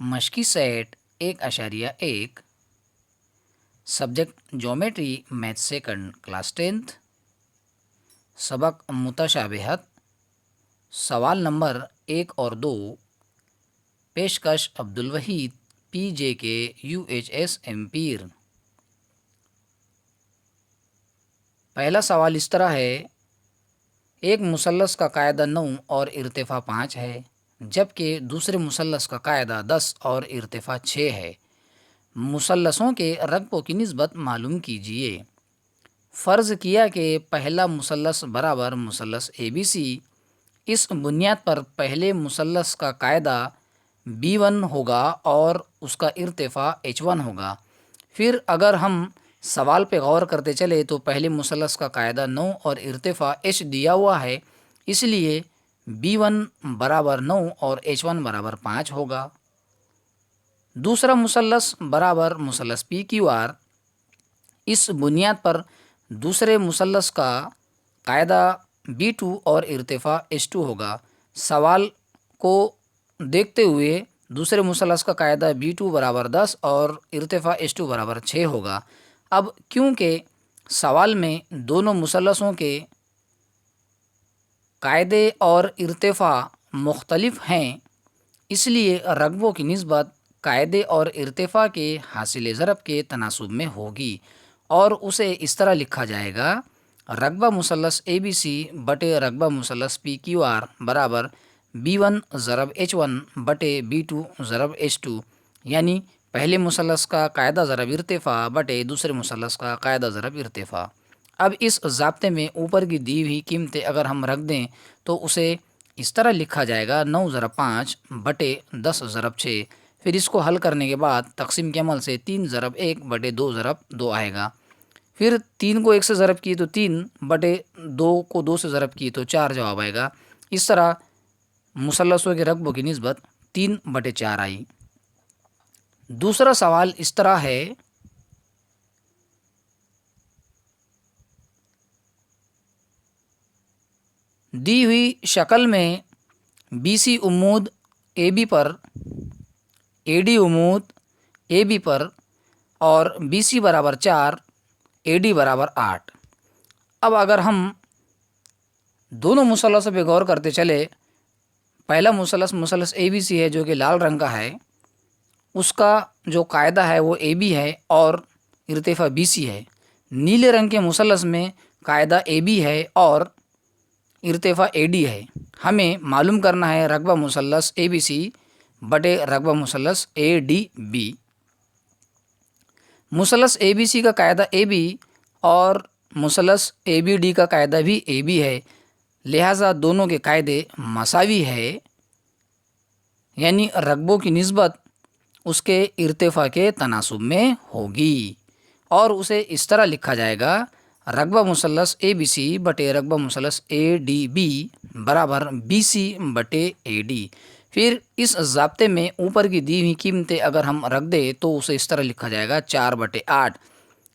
مشقی set 1.1 subject geometry math second class 10th سبق متشابہت سوال number 1 اور 2 پیشکش عبدالوحید پی جے کے UHS ایمپیر۔ پہلا سوال اس طرح ہے، ایک مثلث کا قاعدہ 9 اور ارتفاع 5 ہے، جبکہ دوسرے مثلث کا قاعدہ 10 اور ارتفاع 6 ہے۔ مثلثوں کے رقبوں کی نسبت معلوم کیجیے۔ فرض کیا کہ پہلا مثلث برابر مثلث ABC، اس بنیاد پر پہلے مثلث کا قاعدہ B1 ہوگا اور اس کا ارتفاع H1 ہوگا۔ پھر اگر ہم سوال پہ غور کرتے چلے تو پہلے مثلث کا قاعدہ 9 اور ارتفاع H دیا ہوا ہے، اس لیے B1 برابر 9 اور H1 برابر 5 ہوگا۔ دوسرا مثلث برابر مثلث PQR، اس بنیاد پر دوسرے مثلث کا قاعدہ B2 اور ارتفاع H2 ہوگا۔ سوال کو دیکھتے ہوئے دوسرے مثلث کا قاعدہ B2 برابر 10 اور ارتفاع H2 برابر 6 ہوگا۔ اب کیونکہ سوال میں دونوں مثلثوں کے قاعدے اور ارتفاع مختلف ہیں، اس لیے رقبوں کی نسبت قاعدے اور ارتفاع کے حاصل ضرب کے تناسب میں ہوگی، اور اسے اس طرح لکھا جائے گا: رقبہ مثلث ABC بٹے رقبہ مثلث PQR برابر B1 ضرب H1 بٹے B2 ضرب H2، یعنی پہلے مثلث کا قاعدہ ضرب ارتفاع بٹے دوسرے مثلث کا قاعدہ ضرب ارتفاع۔ اب اس ضابطے میں اوپر کی دی ہوئی قیمتیں اگر ہم رکھ دیں تو اسے اس طرح لکھا جائے گا: 9 ضرب 5 بٹے 10 ضرب 6۔ پھر اس کو حل کرنے کے بعد تقسیم کے عمل سے 3 ضرب 1 بٹے 2 ضرب 2 آئے گا۔ پھر 3 کو 1 سے ضرب کی تو 3 بٹے 2 کو 2 سے ضرب کی تو 4 جواب آئے گا۔ اس طرح مثلثوں کے رقبوں کی نسبت 3 بٹے 4 آئی۔ دوسرا سوال اس طرح ہے، دی ہوئی شکل میں BC عمود AB پر، AD عمود AB پر اور BC برابر 4 AD برابر 8۔ اب اگر ہم دونوں مثلثوں پہ غور کرتے چلے، پہلا مثلث ABC ہے جو کہ لال رنگ کا ہے، اس کا جو قاعدہ ہے وہ AB ہے اور ارتفاع BC ہے۔ نیلے رنگ کے مثلث میں قاعدہ AB ہے اور ارتفاع AD ہے۔ ہمیں معلوم کرنا ہے رقبہ مثلث ABC بٹے رقبہ مثلث ADB۔ مثلث ABC کا قاعدہ AB اور مثلث ABD کا قاعدہ بھی AB ہے، لہٰذا دونوں کے قاعدے مساوی ہے، یعنی رقبوں کی نسبت اس کے ارتفاع کے تناسب میں ہوگی، اور اسے اس طرح لکھا جائے گا: رقبہ مثلث ABC بٹے رقبہ مثلث ADB برابر BC بٹے AD۔ پھر اس ضابطے میں اوپر کی دی ہوئی قیمتیں اگر ہم رکھ دیں تو اسے اس طرح لکھا جائے گا: 4 بٹے 8،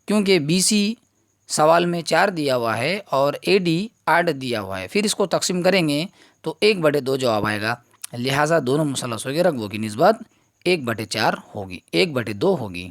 کیونکہ BC سوال میں 4 دیا ہوا ہے اور AD 8 دیا ہوا ہے۔ پھر اس کو تقسیم کریں گے تو 1 بٹے 2 جواب آئے گا، لہٰذا دونوں مثلثوں کے رقبوں کی نسبت 1 بٹے 4 ہوگی، 1 بٹے 2 ہوگی۔